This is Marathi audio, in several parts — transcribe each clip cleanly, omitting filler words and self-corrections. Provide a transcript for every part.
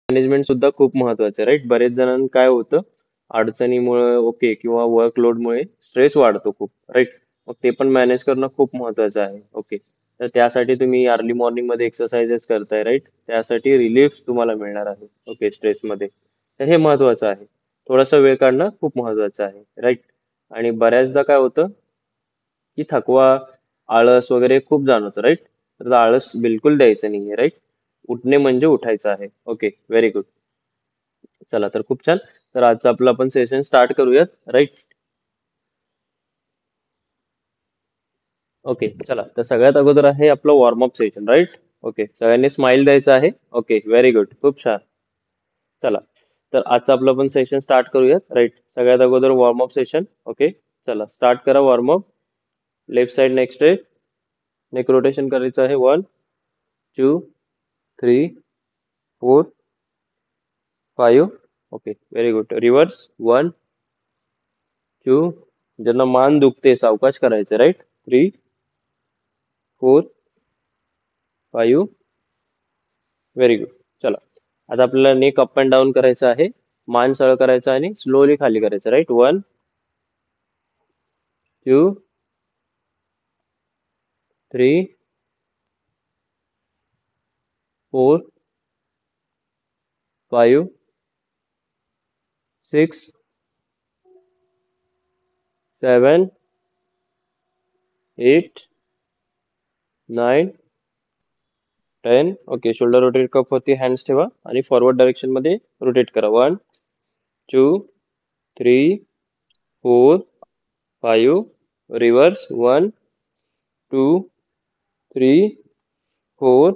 मॅनेजमेंट सुद्धा खूप महत्वाचं आहे, राईट? बरेच जणांना काय होतं, अडचणीमुळे ओके किंवा वर्कलोडमुळे स्ट्रेस वाढतो खूप, राईट? मग ते पण मॅनेज करणं खूप महत्वाचं आहे. ओके, तर त्यासाठी तुम्ही अर्ली मॉर्निंग मध्ये एक्सरसाइजेस करताय, राईट? त्यासाठी रिलीफ तुम्हाला मिळणार आहे, ओके, स्ट्रेसमध्ये. तर हे महत्वाचं आहे. थोडासा वेळ काढणं खूप महत्वाचं आहे, राईट? आणि बऱ्याचदा काय होतं की थकवा, आळस वगैरे खूप जाणवतं, राईट? तर आळस बिलकुल द्यायचं नाहीये, राईट? उठणे म्हणजे उठायचं आहे. Okay, very good. चला तर खूप छान. तर आजचं आपलं आपण सेशन स्टार्ट करूयात, राईट? ओके, चला तर सगळ्यात अगोदर आहे आपलं वॉर्मअप सेशन, राईट? ओके, सगळ्यांनी स्माइल द्यायचं आहे. ओके, व्हेरी गुड, खूप छान. चला, तर आजचं आपलं आपण सेशन स्टार्ट करूयात, राईट? सगळ्यात अगोदर वॉर्मअप सेशन. ओके, चला स्टार्ट करा warm up. Left side neck straight, neck rotation करायचं आहे. 1, 2, 3, 4, 5. Okay, very good. रिव्हर्स. 1, 2. ज्यांना मान दुखते सावकाश करायचं, राईट? 3, 4, 5. Very good. चला, आता आपल्याला नेक अप अँड डाऊन करायचं आहे. मान सरळ करायचं आणि स्लोली खाली करायचं, right? 1, 2, 3, 4, 5, 6, 7, 8, 9, 10. Okay, shoulder rotate cup होती, हँड्स ठेवा आणि फॉरवर्ड डायरेक्शन मध्ये रोटेट करा. 1, 2, 3, 4, 5. Reverse. 1, 2, 3, 4,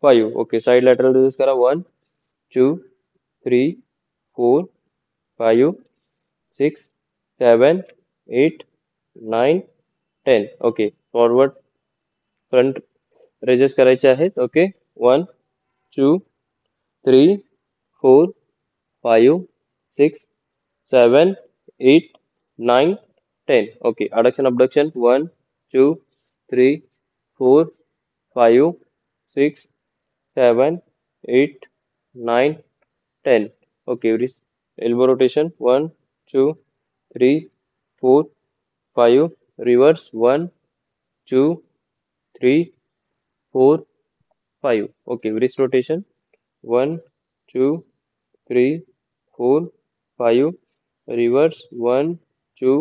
5. Okay, side lateral release करा. 1, 2, 3, 4, 5, 6, 7, 8, 9, 10. ओके, फॉरवर्ड फ्रंट रेजेस करायचे आहेत. Okay, 1, 2, 3, 4, 5, 6, 7, 8, 9, 10. Okay, adduction abduction. 1, 2, 3, 4, 5, 6, 7, 8, 9, 10. Okay, elbow rotation. 1, 2, 3, 4, 5. Reverse. 1, 2, 3, 4, 5. Okay, wrist rotation. 1, 2, 3, 4, 5. Reverse. 1, 2,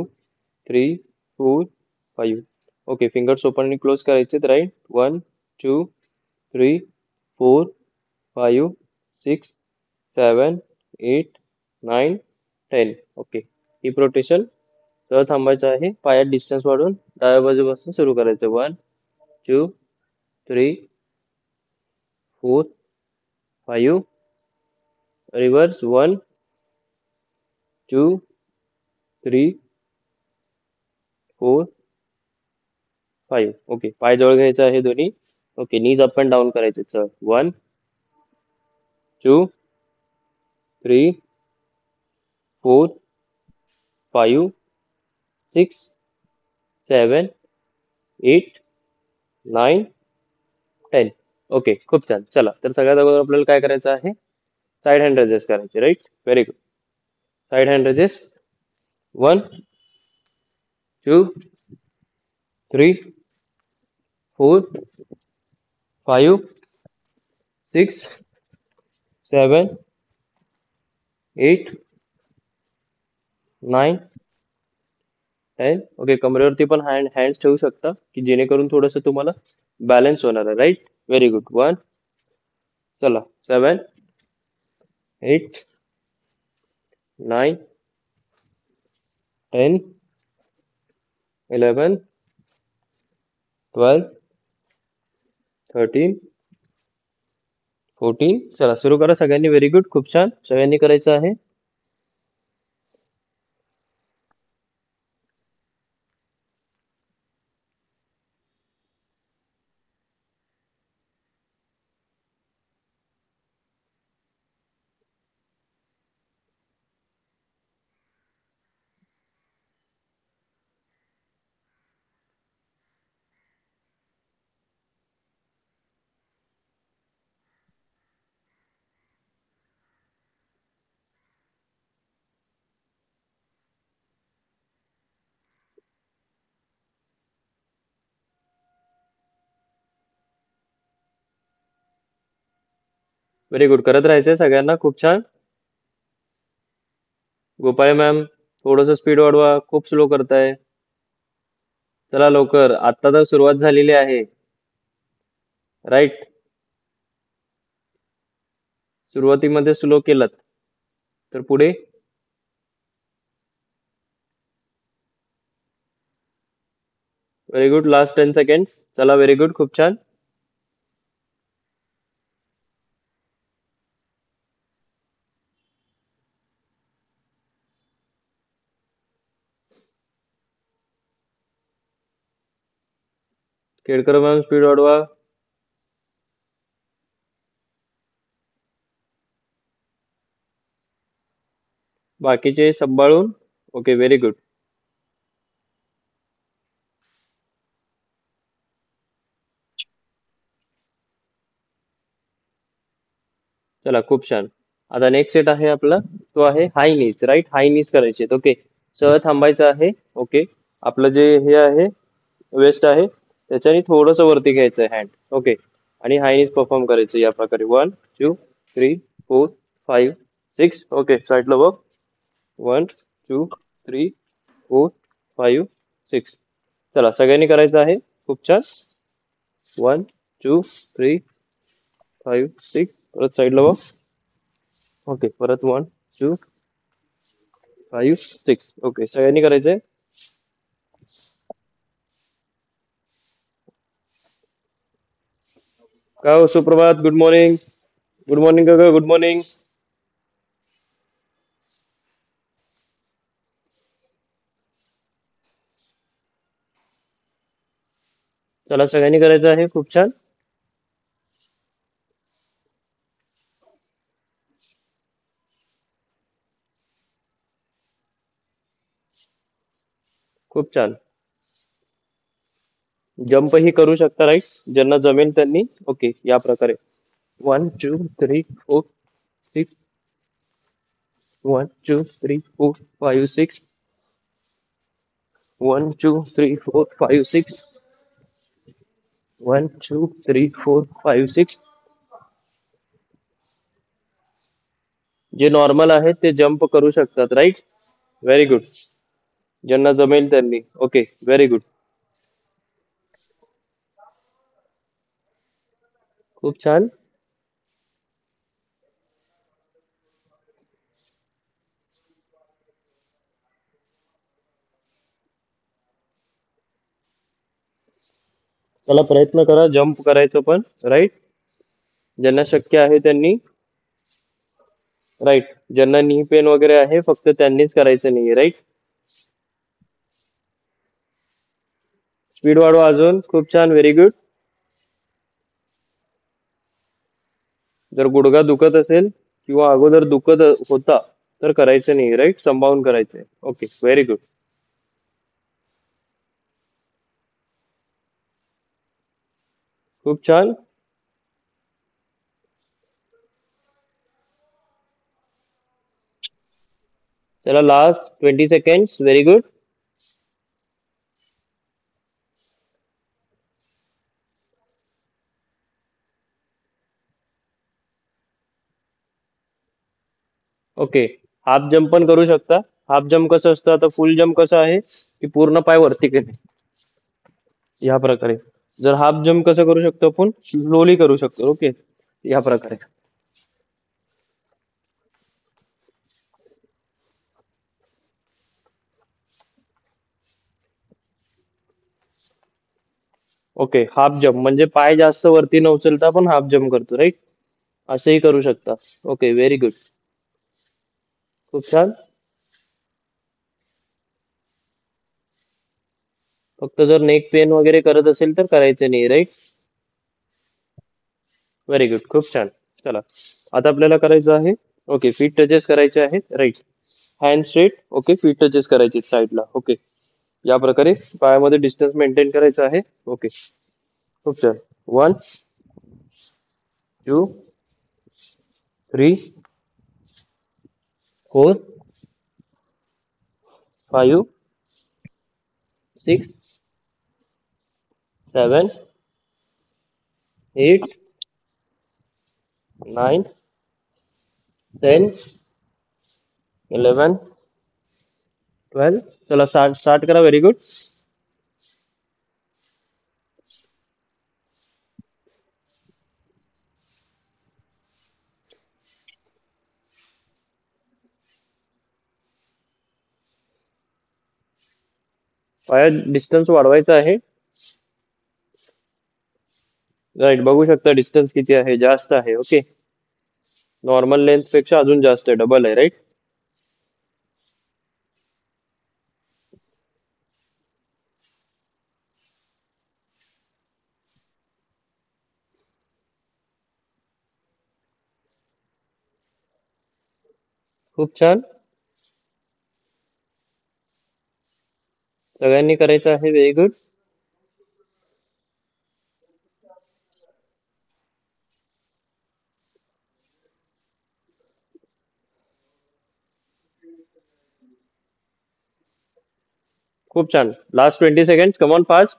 3, 4, 5. Okay, fingers open and close करायचे, right? 1, 2, 3, 4, 5, 6, 7, 8, 9, 10. Okay, heap rotation. तर थांबायचं आहे. पायात डिस्टन्स वाढून डाव्या बाजूपासून सुरू करायचं. 1, 2, 3, 4, 5. रिव्हर्स. 1, 2, 3, 4, 5. ओके, पाय जवळ घ्यायचं आहे दोन्ही. Okay, knees up and down करायचे. चल. 1, 2, 3, 4, 5, 6, 7, 8, 9, 10. ओके, खूप छान. चला, तर सगळ्यात अगोदर आपल्याला काय करायचं आहे? साइड हँड रेजेस करायचे, right? Very good. Side hand raises. 1, 2, 3, 4, 5, 6, 7, 8, 9, 10. Okay, कमरेवरती पण हँड्स ठेवू शकता की जेणेकरून थोडंसं तुम्हाला बॅलन्स होणार आहे, राईट? Very good. 1, चला, 7, 8, 9, 10, 11, 12, 13, 14. चला, सुरू करा सगळ्यांनी. व्हेरी गुड, खूप छान. सगळ्यांनी करायचं आहे. Very good. करत राहायचंय सगळ्यांना. खूप छान. गोपाळे मॅम, थोडंसं स्पीड वाढवा. खूप स्लो करताय. चला लवकर. आता तर सुरुवात झालेली आहे. राईट. सुरुवातीमध्ये स्लो केलं तर पुढे व्हेरी गुड. Last 10 seconds. चला व्हेरी गुड. खूप छान. केळकर मॅम, स्पीड वाढवा. बाकीचे सांभाळून. Okay, very good. चला खूप छान. आता नेक्स्ट सेट आहे आपला, तो आहे हाय नीज. राईट, हाय नीज करायचे. ओके, सह थांबायचं आहे. ओके, आपलं जे हे आहे वेस्ट आहे त्याच्याने थोडंसं वरती घ्यायचं हँड. ओके, आणि हाय नीज परफॉर्म करायचं या प्रकारे. 1 2 3 4 5 6. ओके, साईडला बघ. 1 2 3 4 5 6. चला सगळ्यांनी करायचं आहे. खूप छान. 1 2 3 5 6. परत साईडला बघ. ओके, परत 1 2 5 6. ओके, सगळ्यांनी करायचंय. काय हो, सुप्रभात. Good morning. गुड मॉर्निंग काका. Good morning. चला सगळ्यांनी करायचं आहे. खूप छान. खूप छान. जंप ही करू शकता. राईट, ज्यांना जमेल त्यांनी. ओके, या प्रकारे. 1 2 3 4 6. 1 2 3 4 5 6. 1 2 3 4 5 6. 1 2 3 4 5 6. जे नॉर्मल आहेत ते जंप करू शकतात. Right, very good. ज्यांना जमेल त्यांनी. Okay, very good. खूप छान. चला प्रयत्न करा जंप करायचं पण. राईट, ज्यांना शक्य आहे त्यांनी. राईट, ज्यांना नी पेन वगैरे आहे फक्त त्यांनीच करायचं नाही. राईट, स्पीड वाढवा अजून. खूप छान, व्हेरी गुड. जर गुडघा दुखत असेल किंवा अगोदर दुखत होता तर करायचं नाही. राईट, सांभाळून करायचंय. Okay, very good. खूप छान. चला last 20 seconds. Very good. Okay, half jump पण करू शकता. हाफ जम्प कसं असतं, आता फुल जम्प कसं आहे की पूर्ण पाय वरती केले या प्रकारे. जर हाफ जम्प कसं करू शकतो आपण, स्लोली करू शकतो. ओके, या प्रकारे. ओके, हाफ जम्प म्हणजे पाय जास्त वरती न उचलता आपण हाफ जम्प करतो. राईट, असंही करू शकता. Okay, very good. खूप छान. फक्त जर नेक पेन वगैरे करत असेल तर करायचं नाही. Right, very good. खूप छान. चला आता आपल्याला करायचं आहे. ओके, फीट टचेस करायचे आहेत. Right, hand straight. Okay, feet touches करायचे साईडला. ओके, या प्रकारे पायामध्ये डिस्टन्स मेंटेन करायचं आहे. ओके, खूप छान. 1 2 3 4 5 6 7 8 9 10, 11, 12. चला स्टार्ट स्टार्ट करा. Very good. पाया डिस्टन्स वाढवायचा आहे. राईट, बघू शकता डिस्टन्स किती आहे, जास्त आहे. ओके, नॉर्मल लेंथ पेक्षा अजून जास्त आहे, डबल आहे. राईट, खूप छान. सगळ्यांनी करायचं आहे. Very good. खूप छान. Last 20 second. Come on fast.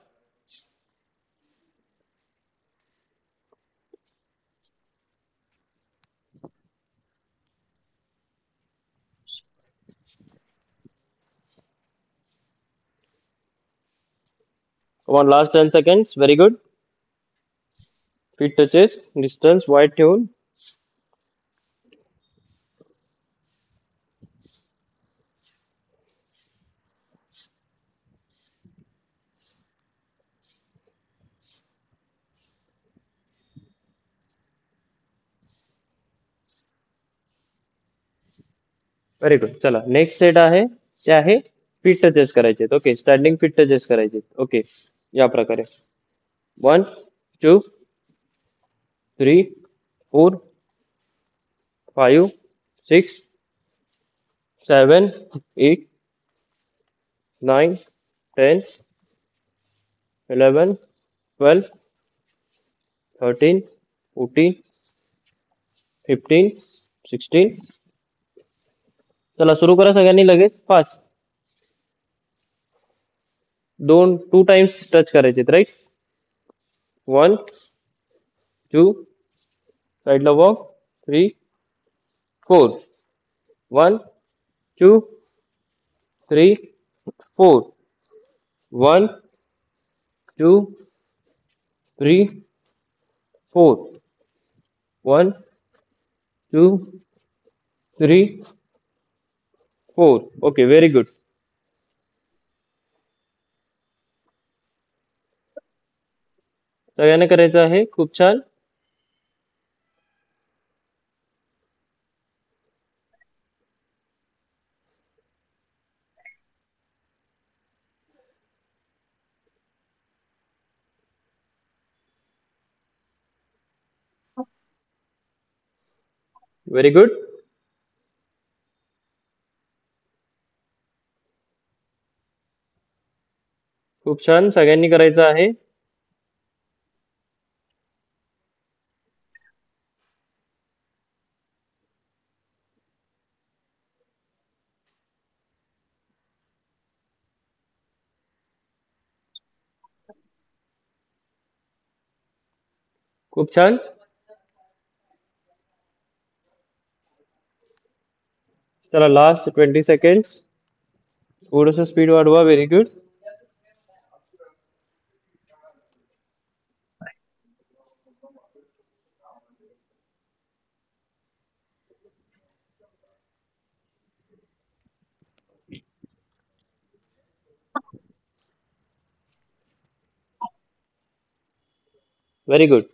Come on last 10 seconds. Very good. Feet touches distance wide ठेवून. Very good. चला नेक्स्ट सेट आहे, ते आहे फीट टचेस करायचे. ओके, स्टँडिंग फीट टचेस करायचे. ओके, या प्रकारे 1, 2, 3, 4, 5, 6, 7, 8, 9, 10, 11, 12, 13, 14, 15, 16. चला सुरू करा सगळ्यांनी लगेच फास्ट. टू टाइम्स टच करायचे. राईट, 1, 2, साईडला वॉक, 3, 4, 1, 2, 3, 4, 1, 2, 3, 4, 1, 2, 3, 4. Okay, very good. सगळ्यांना करायचं आहे. खूप छान. Very good. खूप छान. सगळ्यांनी करायचं आहे. खूप छान. चला लास्ट 20 सेकंड्स. थोडस स्पीड वाढवा. Very good. Very good.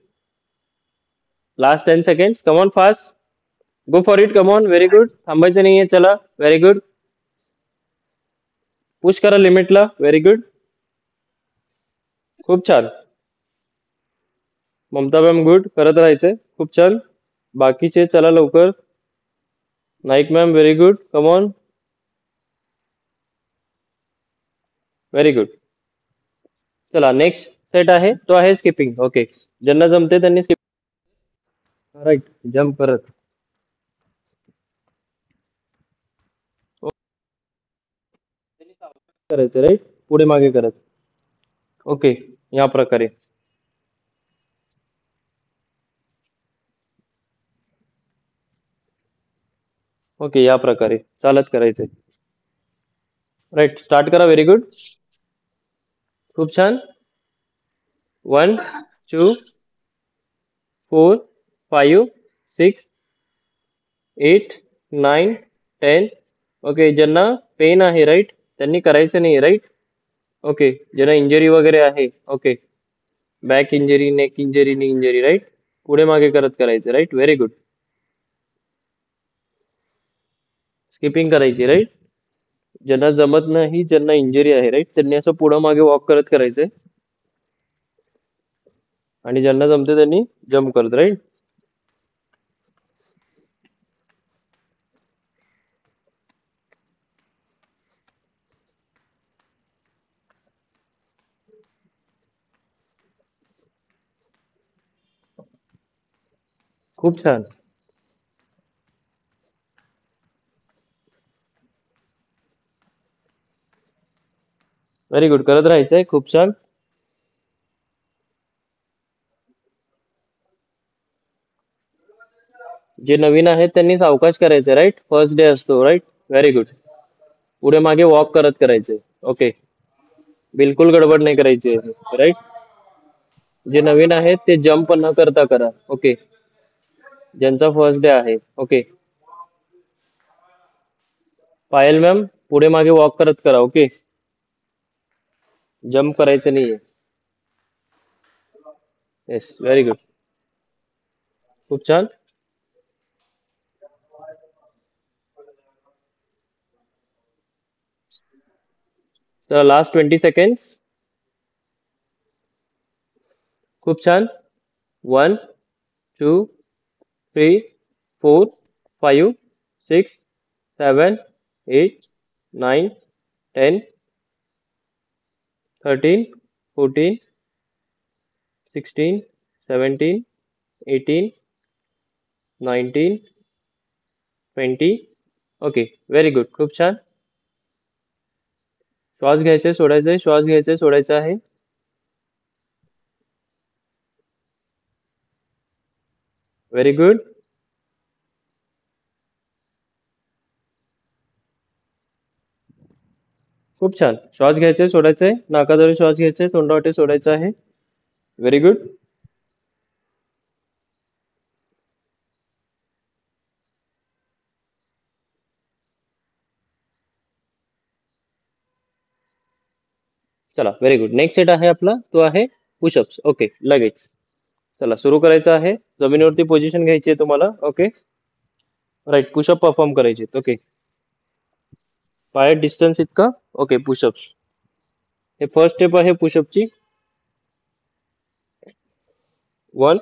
Last 10 seconds. Come on fast. Go for it. Come on. Very good. थांबायचं नाहीये. चला. Very good. पुश करा लिमिटला. Very good. खूप छान. Mamta ma'am good. करत राहायचंय. खूप छान. बाकीचे चला लवकर. Naik ma'am very good. Come on. Very good. चला नेक्स्ट सेट आहे, तो आहे स्किपिंग. ओके, ज्यांना जमते त्यांनी स्किप. राईट, जम्प करत करायचं. राईट, पुढे मागे करत. ओके, या प्रकारे. ओके, या प्रकारे चालत करायचंय. राईट, स्टार्ट करा. Very good. खूप छान. 1 2 4 5 6 8 9 10. ओके, ज्यांना पेन आहे राईट त्यांनी करायचं नाही राईट. ओके, ज्यांना इंजरी वगैरे आहे, okay, back injury, neck injury, knee injury, right, पुढे मागे करत करायचं राईट. Very good. स्किपिंग करायची राईट. ज्यांना जमत नाही, ज्यांना इंजरी आहे राईट, त्यांनी असं पुढं मागे वॉक करत करायचंय. आणि ज्यांना जमते त्यांनी जम्प करत राईट. खूप छान. व्हेरी गुड, करत राहायचंय. खूप छान. जे नवीन आहेत त्यांनी सावकाश करायचं राईट. फर्स्ट डे असतो राईट. Very good. पुढे मागे वॉक करत करायचे. ओके, बिलकुल गडबड नाही करायची राईट. जे नवीन आहेत ते जम्प न करता करा. ओके, ज्यांचा फर्स्ट डे आहे. ओके, पायल मॅम पुढे मागे वॉक करत करा. ओके, जम्प करायचं नाहीये. Yes, very good. खूप छान. चला, लास्ट 20 सेकंड्स. खूप छान. 1 2 3 4 5 6 7 8 9 10 13 14 16 17 18 19 20. Okay, very good. खूप छान. श्वास घ्यायचे, सोडायचे, श्वास घ्यायचे, सोडायचा आहे. Very good. खूप छान. श्वास घ्यायचे, सोडायचे, नाकाद्वारे श्वास घ्यायचे, तोंडावाटे सोडायचा आहे. Very good. चला, व्हेरी गुड. नेक्स्ट सेट आहे आपला, तो आहे पुशअप्स. ओके, लगेच चला सुरू करायचं आहे. जमिनीवरती पोझिशन घ्यायची आहे तुम्हाला. ओके, राईट, पुशअप परफॉर्म करायचे. ओके, पाय डिस्टन्स इतका. Okay, pushups. हे फर्स्ट स्टेप आहे पुशअपची. 1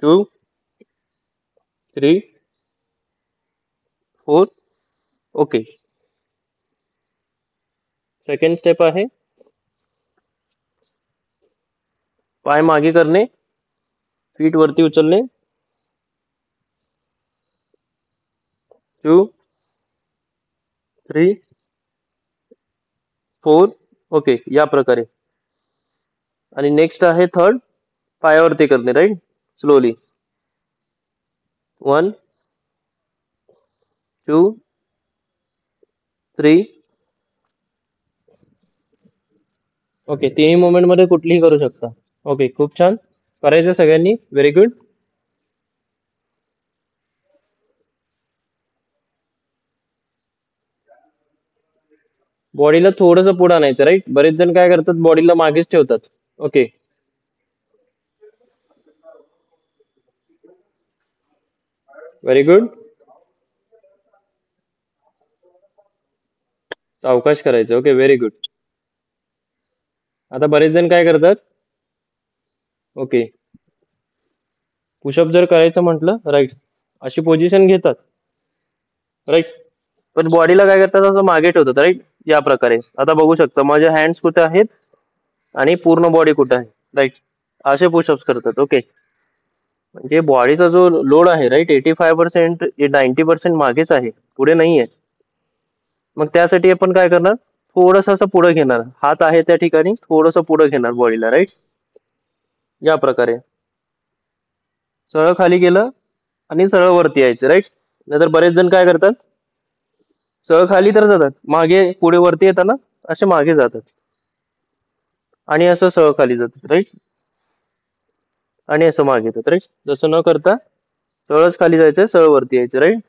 2 3 4. ओके, सेकंड स्टेप आहे पाय मागे करणे, फीट वरती उचलणे. 2 3 4. ओके, या प्रकारे. आणि नेक्स्ट आहे थर्ड, पायावरती करणे राईट. स्लोली. 1 2 3. ओके, तिन्ही मुवमेंट मध्ये कुठलीही करू शकता. ओके, खूप छान. करायचं सगळ्यांनी. Very good. बॉडीला थोडंसं पुढे आणायचं राईट. बरेच जण काय करतात, बॉडीला मागेच ठेवतात. Okay, very good. सावकाश करायचं. Okay, very good. आता बरेच जण काय करतात, ओके, पुशअप जर करायचं म्हटलं राईट, अशी पोझिशन घेतात राईट, पण बॉडीला काय करतात, असं मागे ठेवतात राईट. या प्रकारे आता बघू शकता माझे हँड्स कुठे आहेत आणि पूर्ण बॉडी कुठे आहे राईट. असे पुशअप्स करतात. ओके, म्हणजे बॉडीचा जो लोड आहे राईट, 85% 90% मागेच आहे, पुढे नाही आहे. मग त्यासाठी आपण काय करणार, थोडस असं पुढे घेणार, हात आहे त्या ठिकाणी थोडस पुढे घेणार बॉडीला राईट. या प्रकारे सरळ खाली गेलं आणि सरळ वरती यायचं राईट. नाहीतर बरेच जण काय करतात, सरळ खाली तर जातात, मागे पुढे वरती येताना असे मागे जातात आणि असं सरळ खाली जातात, राईट, आणि असं मागे येतात, राईट. जसं न करता सरळच खाली जायचं, सरळ वरती यायचं, राईट.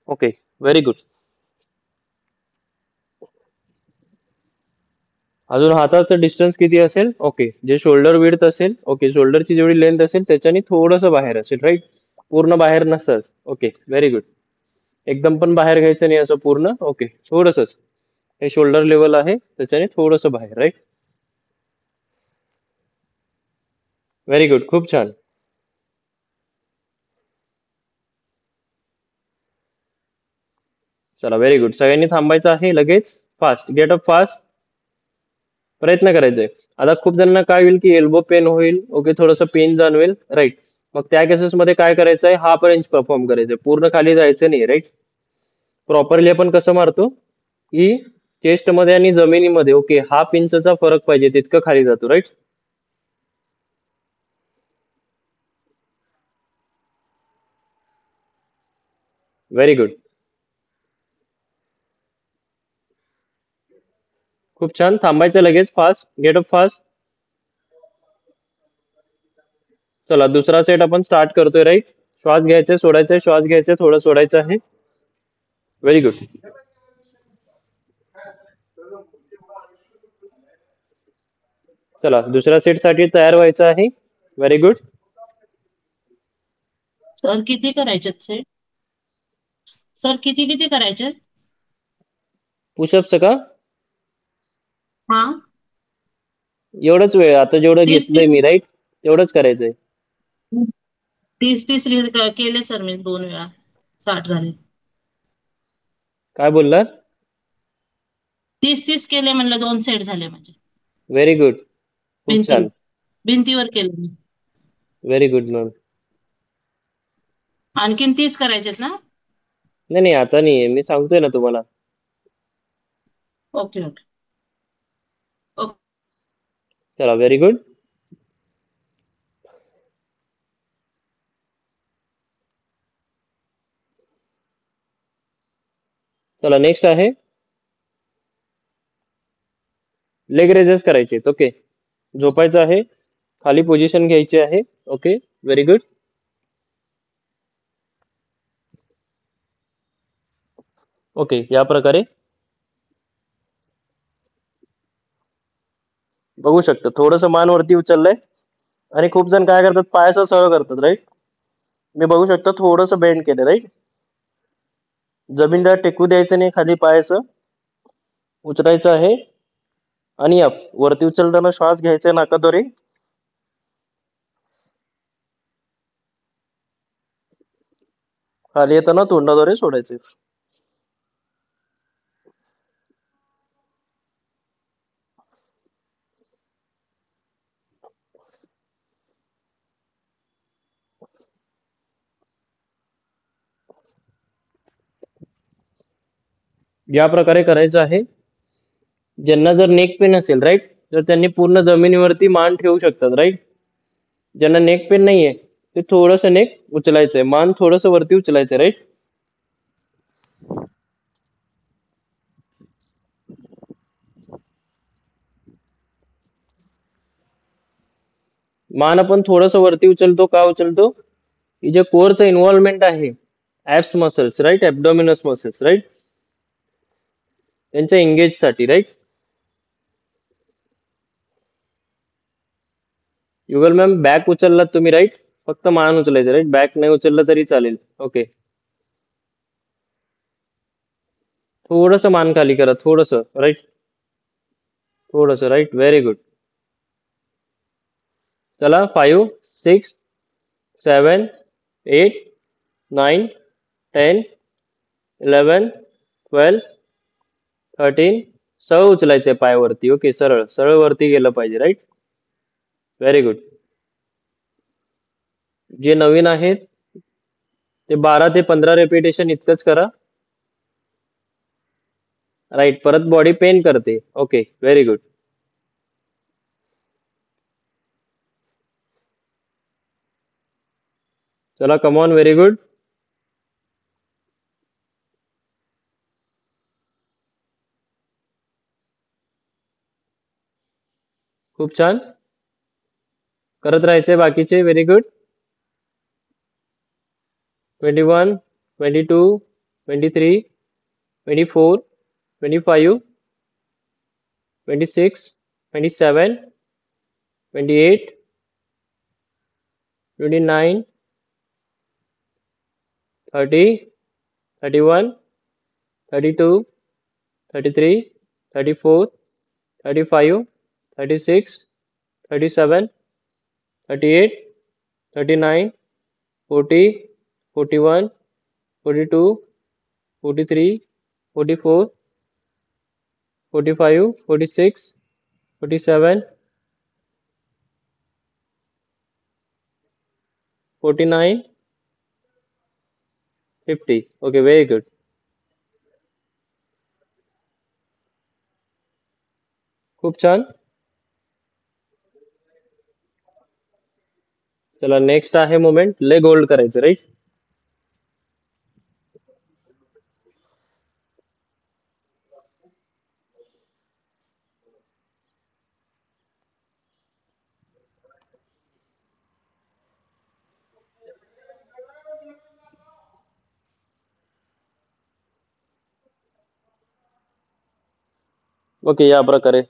Okay, very good. अजून हाताचं डिस्टन्स किती असेल? ओके, जे शोल्डर विड्थ असेल, ओके, शोल्डरची जेवढी लेंथ असेल त्याच्यानी थोडंसं बाहेर असेल, राईट. पूर्ण बाहेर नसतं. Okay, very good. एकदम पण बाहेर घ्यायचं नाही असं पूर्ण. ओके, थोडंसंच हे शोल्डर लेवल आहे त्याच्याने थोडंसं बाहेर, राईट. व्हेरी गुड, खूप छान. चला, व्हेरी गुड. सगळ्यांनी थांबायचं आहे, लगेच फास्ट, गेट अप फास्ट, प्रयत्न करायचे. आता खूप जणांना काय होईल की एल्बो पेन होईल, ओके, थोडंसं पेन जाणवेल, राईट. मग त्या केसेस मध्ये काय करायचं आहे, हाफ रेंज परफॉर्म करायचंय, पूर्ण खाली जायचं नाही, राईट. प्रॉपरली आपण कसं मारतो की चेस्ट मध्ये आणि जमिनीमध्ये, ओके, हाफ इंचचा फरक पाहिजे तितकं खाली जातो, राईट. व्हेरी गुड, खूप छान. थांबायचं लगेच, फास्ट, गेट अप फास्ट. चला, दुसरा सेट आपण स्टार्ट करतोय, राईट. श्वास घ्यायचे, सोडायचे, श्वास घ्यायचे, थोडं सोडायचं आहे. Very good. चला, दुसऱ्या सेट साठी तयार व्हायचं आहे. Very good. सर किती करायचे सेट? सर किती किती करायचे? पुशअप्स का? हा, एवढंच वेळ, आता जेवढं 30 घेतलंय मी, राईट, तेवढंच करायचंय. 30 केले सर मी 2 वेळा, 60 झाले. काय बोलला? 30 केले म्हणलं, 2 सेट झाले माझे. व्हेरी गुड, खूप भिंतीवर छान. भिंतीवर केले मी. Very good ma'am. आणखीन 30 करायचेत ना? नाही नाही, आता नाही, मी सांगतोय ना तुम्हाला. Okay okay okay. चला, व्हेरी गुड. चला, नेक्स्ट आहे लेग रेजेस करायचे, ओके. झोपायचं आहे, खाली पोझिशन घ्यायची आहे, ओके, व्हेरी गुड. ओके, या प्रकारे बघू शकता, थोडंसं मान वरती उचललंय आणि खूप जण काय करतात, पायाचं सरळ करतात, राईट. मी बघू शकता थोडंसं बेंड केलं, राईट. जमीनला टेकू द्यायचं नाही, खाली पायाचं उचलायचं आहे आणि अप वरती उचलताना श्वास घ्यायचा नाकाद्वारे, खाली येताना तोंडाद्वारे सोडायचे. या प्रकारे करायचं आहे. ज्यांना जर नेक पेन असेल, राईट, तर त्यांनी पूर्ण जमिनीवरती मान ठेवू शकतात, राईट. ज्यांना नेक पेन नाहीये ते थोडंसं नेक उचलायचंय, मान थोडंसं वरती उचलायचंय, राईट. मान आपण थोडंसं वरती उचलतो, का उचलतो की जे कोरचं इन्व्हॉल्वमेंट आहे, abs muscles, right, abdominus muscles, right, त्यांच्या एंगेज साठी, राईट. युगल मॅम, बॅक उचललात तुम्ही, राईट, फक्त मान उचलायचं, राईट, बॅक नाही उचललं तरी चालेल, ओके. थोडंसं मान खाली करा, थोडंसं, राईट, थोडंसं, राईट, व्हेरी गुड. चला, 5 6 7 8 9 10 11 12 13. सरळ उचलायचंय पाय वरती, ओके, सरळ सरळ वरती गेलं पाहिजे, राईट. Very good. जे नवीन आहेत ते 12 ते 15 रेपिटेशन इतकंच करा, राईट. परत बॉडी पेन करते, ओके, व्हेरी गुड. चला कम ऑन, व्हेरी गुड. खूप छान. करत राहायचंय बाकीचे. Very good. 21, 22, 23, 24, 25, 26, 27, 28, 29, 30, 31, 32, 33, 34, 35, 36, 37, 38, 39, 40, 41, 42, 43, 44, 45, 46, 47, 49, 50. Okay, very good. खूप छान. चला नेक्स्ट आहे मोमेंट लेग होल्ड करायचं, राईट? ओके, या प्रकारे.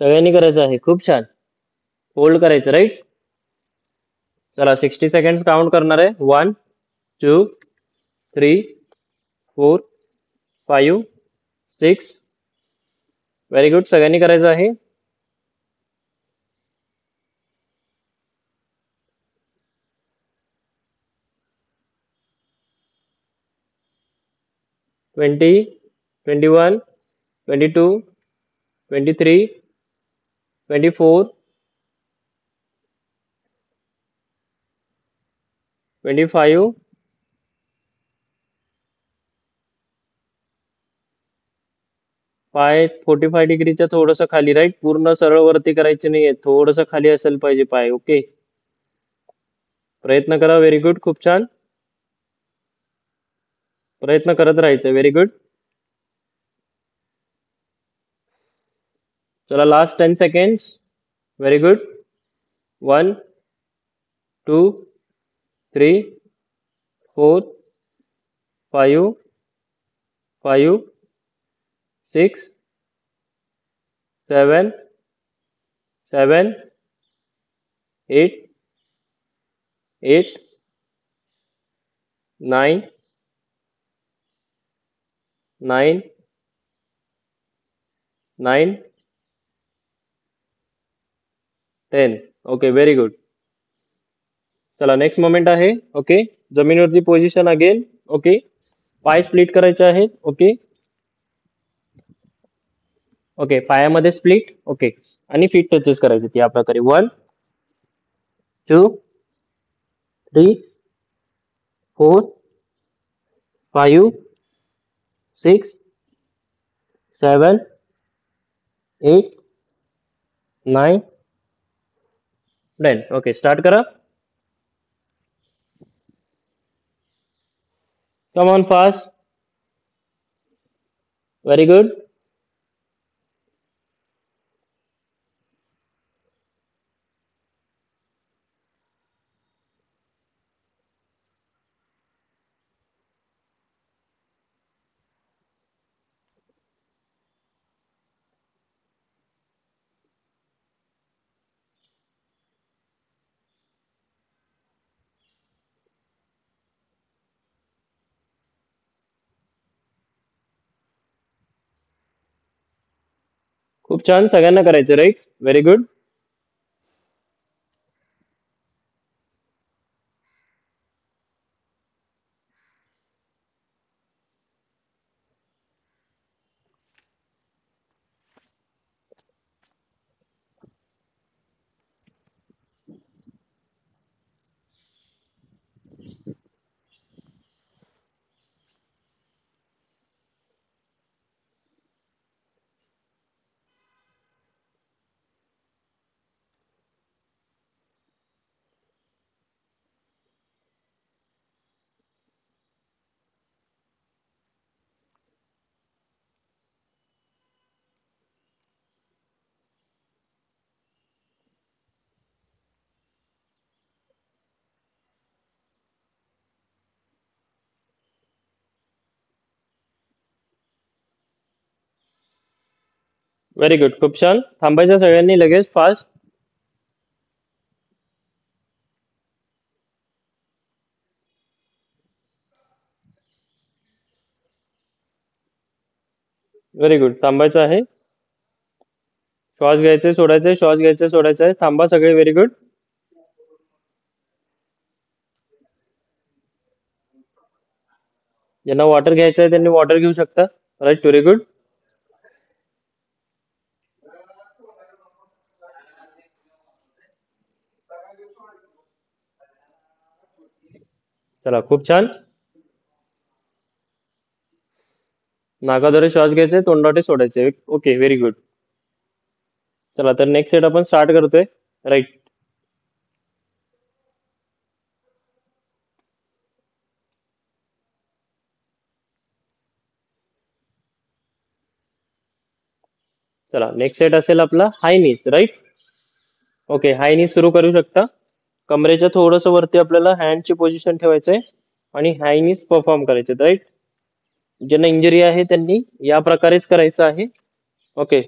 सगळ्यांनी करायचं आहे. खूप छान. होल्ड करायचं, राईट? चला 60 सेकंड्स काउंट करणार आहे. 1, 2, 3, 4, 5, 6. Very good. सगळ्यांनी करायचं आहे. 20, 21, 22, 23, 24, 25. पाय 45 डिग्रीच्या थोडस खाली, राईट? पूर्ण सरळ वरती करायचे नाहीये, थोडस खाली असायला पाहिजे पाय. ओके, प्रयत्न करा. Very good. खूप छान. प्रयत्न करत राहायचं. Very good. चला last 10 seconds. Very good. 1, 2, 3, 4, 5, 5, 6, 7, 7, 8, 8, 9, 9, 9, 10. Okay, very good. चला नेक्स्ट मोमेंट आहे. ओके, जमिनीवरती पोझिशन अगेन. ओके, पाय स्प्लिट करायचे आहेत. ओके, ओके, पायामध्ये स्प्लिट. ओके, आणि फीट टचेस करायचे या प्रकारे. 1, 2, 3, 4, 5, 6, 7, 8, 9, 10. ओके, स्टार्ट करा. Come on fast. Very good. खूप छान. सगळ्यांना करायचं, right? Very good. Very good, खूप छान. थांबायचं सगळ्यांनी लगेच फास्ट. व्हेरी गुड, थांबायचं आहे. श्वास घ्यायचे सोडायचे, श्वास घ्यायचे सोडायचे. थांबा सगळे. Very good. ज्यांना वॉटर घ्यायचं आहे त्यांनी वॉटर घेऊ शकता. Right, very good. चला, खूप छान. नाकाद्वारे श्वास घ्यायचे, तोंडाटे सोडायचे. Okay, very good. चला, तर नेक्स्ट सेट आपण स्टार्ट करतोय. राईट. चला, नेक्स्ट सेट असेल आपला हाय नीस. राईट. ओके, हाय नीस सुरू करू शकता. कमरेच्या थोडंसं वरती आपल्याला हँडची पोझिशन ठेवायचंय आणि हाय नीस परफॉर्म करायचे. राईट. ज्यांना इंजरी आहे त्यांनी या प्रकारेच करायचं आहे. Okay.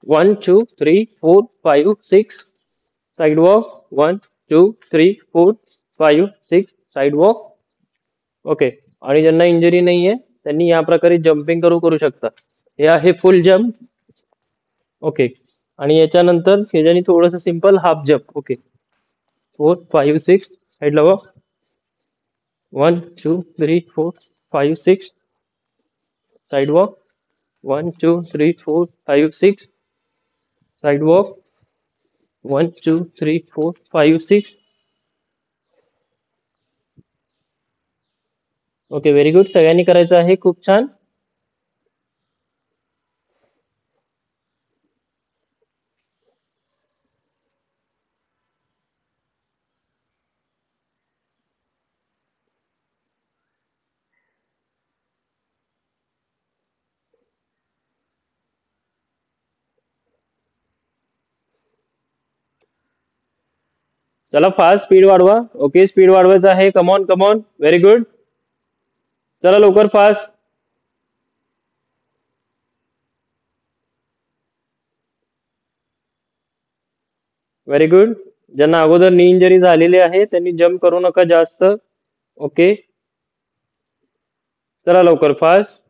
1 2 3 4 5 6 side walk. 1 2 3 4 5 6 side walk. Okay. आणि ज्यांना इंजरी नाहीये त्यांनी या प्रकारे जम्पिंग करू शकता. हे आहे फुल जम्प. ओके. आणि याच्यानंतर ह्याच्यानी थोडंसं सिंपल हाफ जम्प. ओके. 4 5 6 साइडला walk. 1 2 3 4 5 6 side walk. 1 2 3 4 5 6 side walk. 1 2 3 4 5 6. Okay, very good. सगळ्यांनी करायचं आहे. खूप छान. चला, फास्ट स्पीड वाढवा. ओके, स्पीड वाढवायचं आहे. Come on come on. Very good. चला लवकर फास्ट. Very good. ज्यांना अगोदर नी इंजरी झालेली आहे त्यांनी जम्प करू नका जास्त. ओके. चला लवकर फास्ट.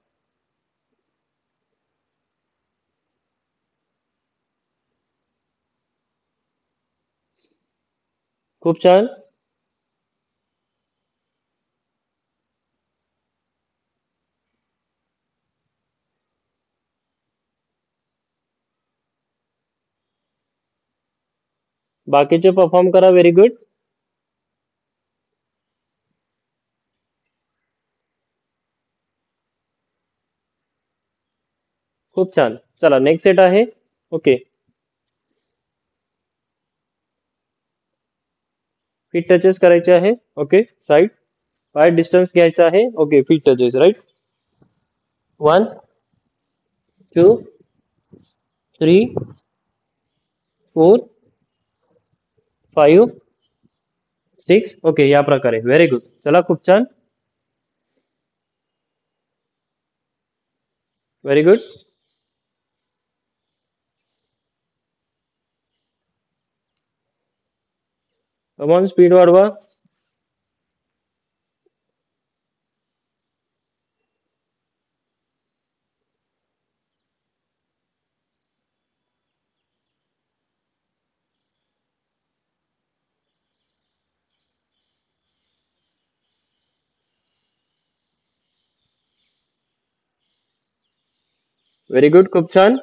खूप छान. बाकीचे परफॉर्म करा. Very good. खूप छान. चला, नेक्स्ट सेट आहे. ओके. फीट टचेस करायचे आहे. ओके. साईड पाय डिस्टन्स घ्यायचा आहे. Okay, feet touches. Right. 1 2 3 4 5 6. Okay, या प्रकारे. Very good. चला, खूप छान. Very good. कमॉन, स्पीड वाढवा. Very good. खूप छान.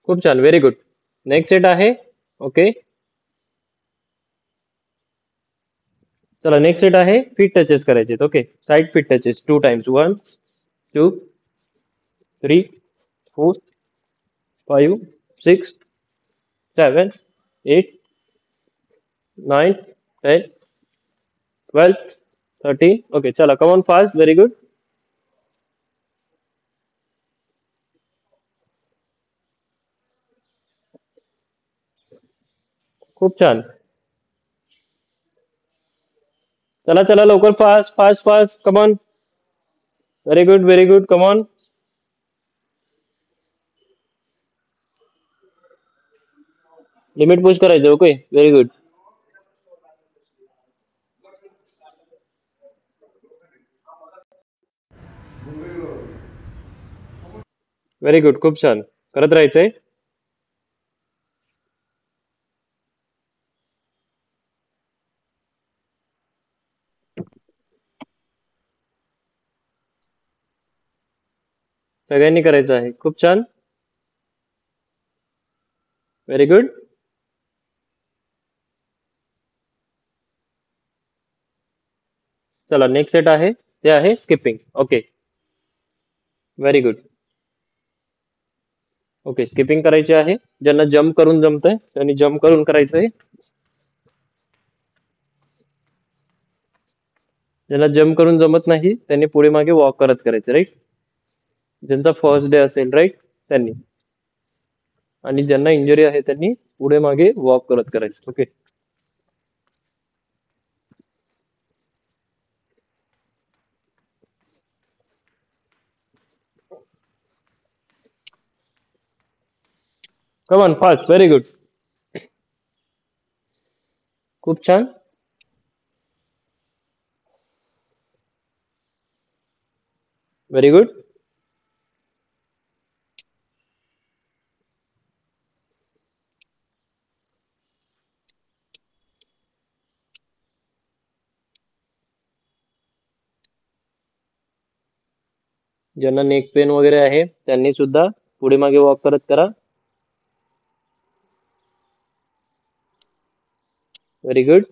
खूप छान. Very good. नेक्स्ट सेट आहे. ओके. चला, नेक्स्ट सेट आहे. फीट टचेस करायचे. Okay. Side feet touches 2 times. 1 2 3 4, 5, 6, 7, 8, 9, 10, 12, 13. Okay, chala, come on fast. Very good. खूप छान. चला चला लवकर fast fast fast. Come on. Very good very good. Come on. Limit push करायचं. Okay very good. Very good. खूप छान. करत राहायचंय. सगळ्यांनी करायचं आहे. खूप छान. Very good. चला नेक्स्ट सेट आहे ते आहे skipping. Okay very good. Okay skipping करायची आहे. ज्यांना जम्प करून जमतंय त्यांनी जम्प करून करायचंय. ज्यांना जम्प करून जमत नाही त्यांनी पुढे मागे वॉक करत करायचं. राईट. ज्यांचा फर्स्ट डे असेल राईट त्यांनी, आणि ज्यांना इंजुरी आहे त्यांनी पुढे मागे वॉक करत करायचं. Okay come on fast. Very good. खूप छान. Very good. ज्यांना नेक पेन वगैरे आहे त्यांनी सुद्धा पुढे मागे वॉक करत करा. Very good.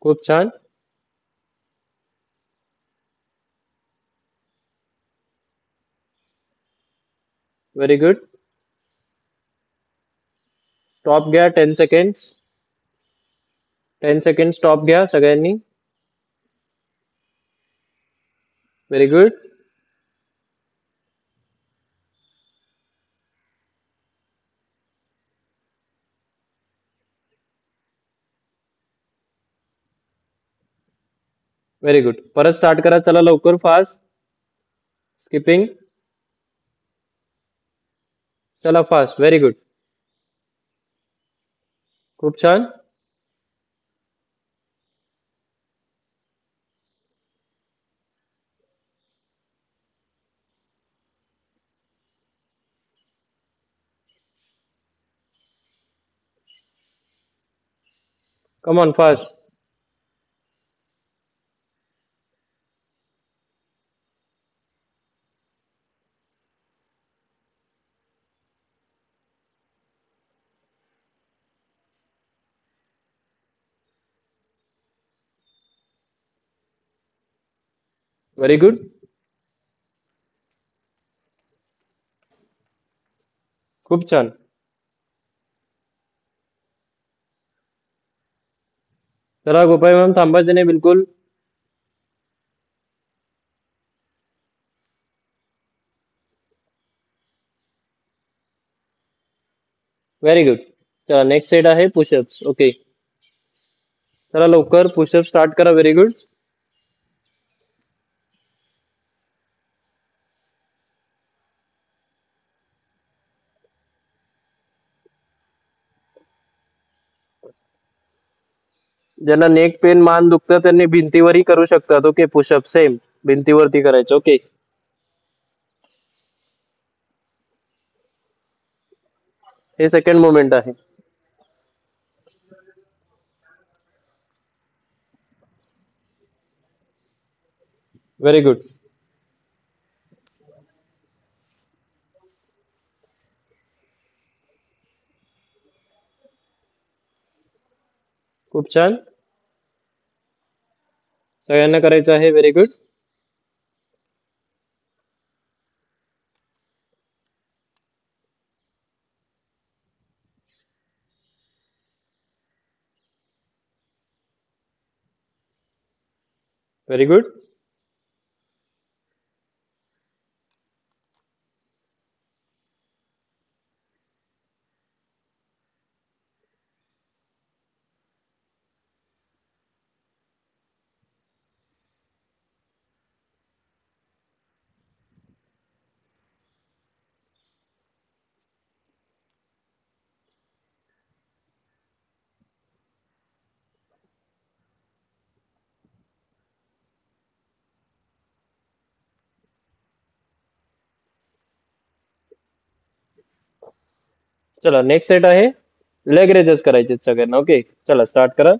खूप छान. Very good. स्टॉप घ्या 10 सेकंड्स. 10 सेकंड स्टॉप घ्या सगळ्यांनी. Very good. Very good. परत स्टार्ट करा. चला लवकर फास्ट. स्किपिंग. चला फास्ट. Very good. खूप छान. कम ऑन फास्ट. Very good. खूप छान. चला गोपाई मॅम थांबायचं नाही बिलकुल. Very good. चला नेक्स्ट सेट आहे पुशअप्स. ओके चला लवकर पुशअप स्टार्ट करा. Very good. ज्यांना नेक पेन मान दुखतं त्यांनी भिंतीवरही करू शकतात. ओके पुशअप सेम भिंतीवरती करायचं. ओके हे सेकंड मुवमेंट आहे. Very good. खूप छान. सगळ्यांना करायचं आहे. Very good. Very good. चला नेक्स्ट सेट आहे. लेग रेजेस करायचे सगळ्यांना. ओके, चला स्टार्ट करा.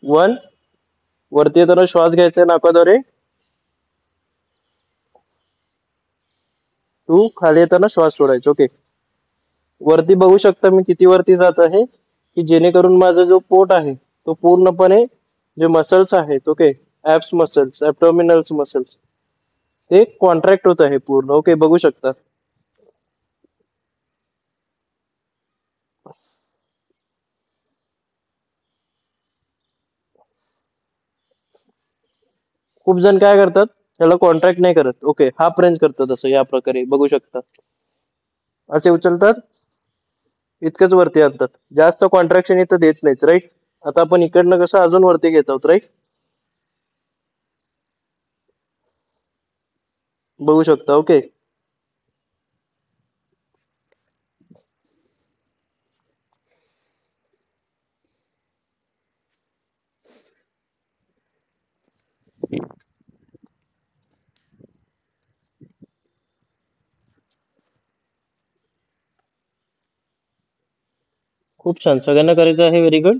1. वरती येताना श्वास घ्यायचा नाकाद्वारे. 2. खाली येताना श्वास सोडायचा. ओके. वरती बघू शकता मी किती वरती जात आहे, की जेणेकरून माझा जो पोट आहे तो पूर्णपणे, जे मसल्स आहेत, ओके, ऍप्स मसल्स, ऍब्डोमिनल्स मसल्स, ते कॉन्ट्रॅक्ट होत आहे पूर्ण. ओके, बघू शकता. खूप जण काय करतात, त्याला कॉन्ट्रॅक्ट नाही करत. ओके, हाफ रेंज करतात असं या प्रकारे बघू शकता. असे उचलतात, इतकंच वरती आणतात, जास्त कॉन्ट्रॅक्शन इथं देत नाहीत. राईट. आता आपण इकडनं कसं अजून वरती घेत आहोत. राईट, बघू शकता. ओके, खूप छान. सगळ्यांना करायचं आहे. Very good.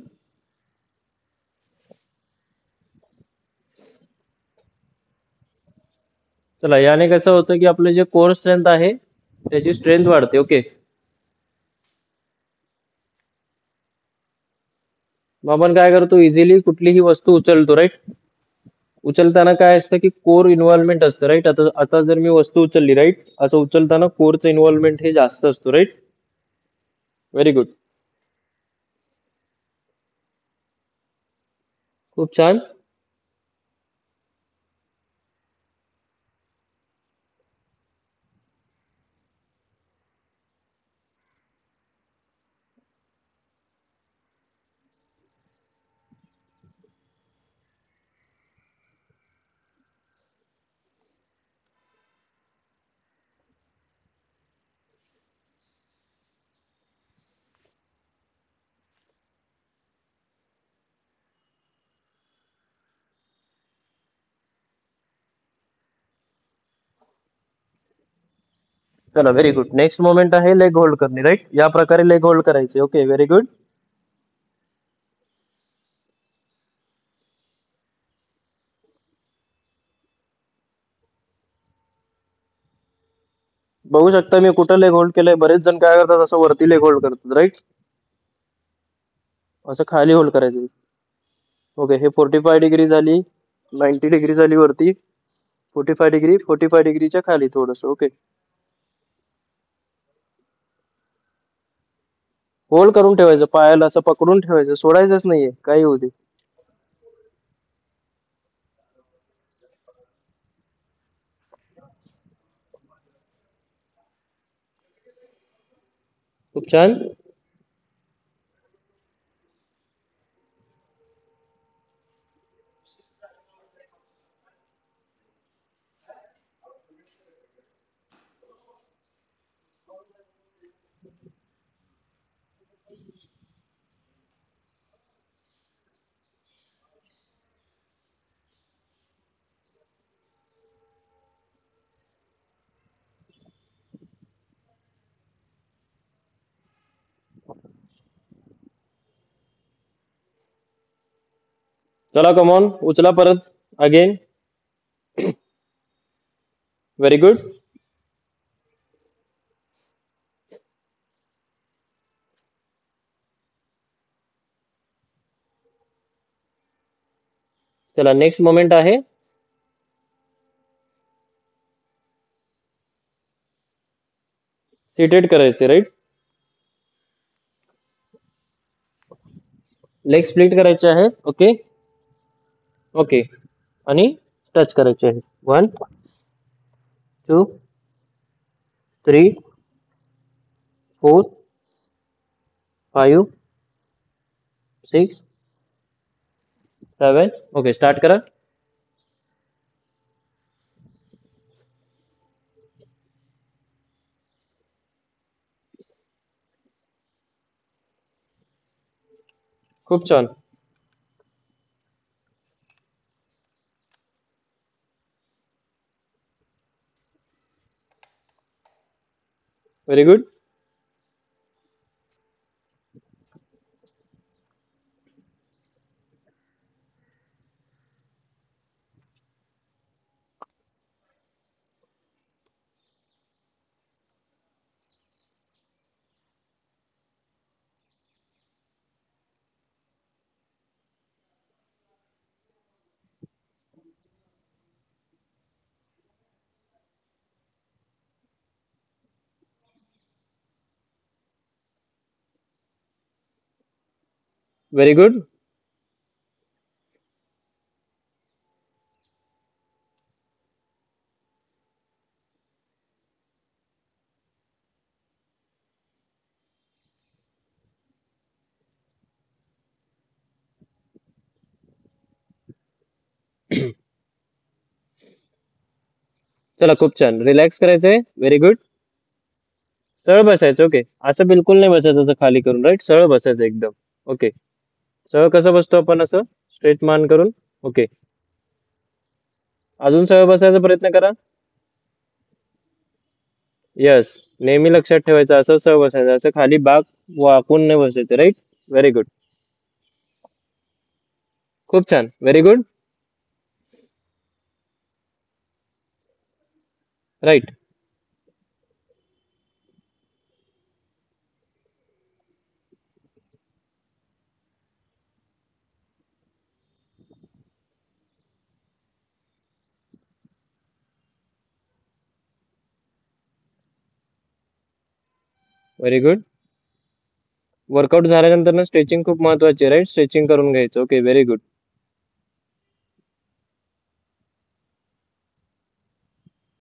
चला, याने कसं होतं की आपलं जे कोर स्ट्रेंथ आहे त्याची स्ट्रेंथ वाढते. ओके, मग आपण काय करतो, इझिली कुठलीही वस्तू उचलतो. राईट. उचलताना काय असतं की कोर इन्व्हॉल्वमेंट असतं. राईट. आता आता जर मी वस्तू उचलली, राईट, असं उचलताना कोरचं इन्व्हॉल्वमेंट हे जास्त असतो. राईट. Very good. खूप छान. चला, व्हेरी गुड. नेक्स्ट मोमेंट आहे लेग होल्ड करणे. राईट, या प्रकारे लेग होल्ड करायचे. Okay, very good. बघू शकता मी कुठं लेग होल्ड केलंय. बरेच जण काय करतात, असं वरती लेग होल्ड करतात. राईट, असं खाली होल्ड करायचं. ओके, हे 45 डिग्री झाली, 90 डिग्री झाली वरती, 45 डिग्री, 45 डिग्रीच्या खाली थोडस. ओके, होल्ड करून ठेवायचं, पायाला असं पकडून ठेवायचं, सोडायचंच नाहीये, काही होऊ दे. खूप छान. चला, कमॉन, उचला परत. अगेन. Very good. चला नेक्स्ट मोमेंट आहे सीटेड करायचे, राईट. लेग स्प्लिट करायचे आहेत. ओके. ओके. आणि टच करायचे आहे. 1 2 3 4 5 6 7. ओके, स्टार्ट करा. खूप छान. Very good. Very good. चला खूप छान. रिलॅक्स करायचंय. Very good. सरळ बसायचं. ओके, असं बिलकुल नाही बसायचं असं खाली करून, राईट. सरळ बसायचं एकदम. ओके. सरळ कसं बसतो आपण? असं स्ट्रेट मान करून. ओके. अजून सरळ बसायचा प्रयत्न करा. यस. नेहमी लक्षात ठेवायचं, असं सरळ बसायचं, असं खाली बाक वाकून नाही बसायचं, राईट. Very good. खूप छान. Very good. Right. Very good. Workout झाल्यानंतर ना स्ट्रेचिंग खूप महत्वाची आहे, राईट. स्ट्रेचिंग करून घ्यायचं. Okay, very good.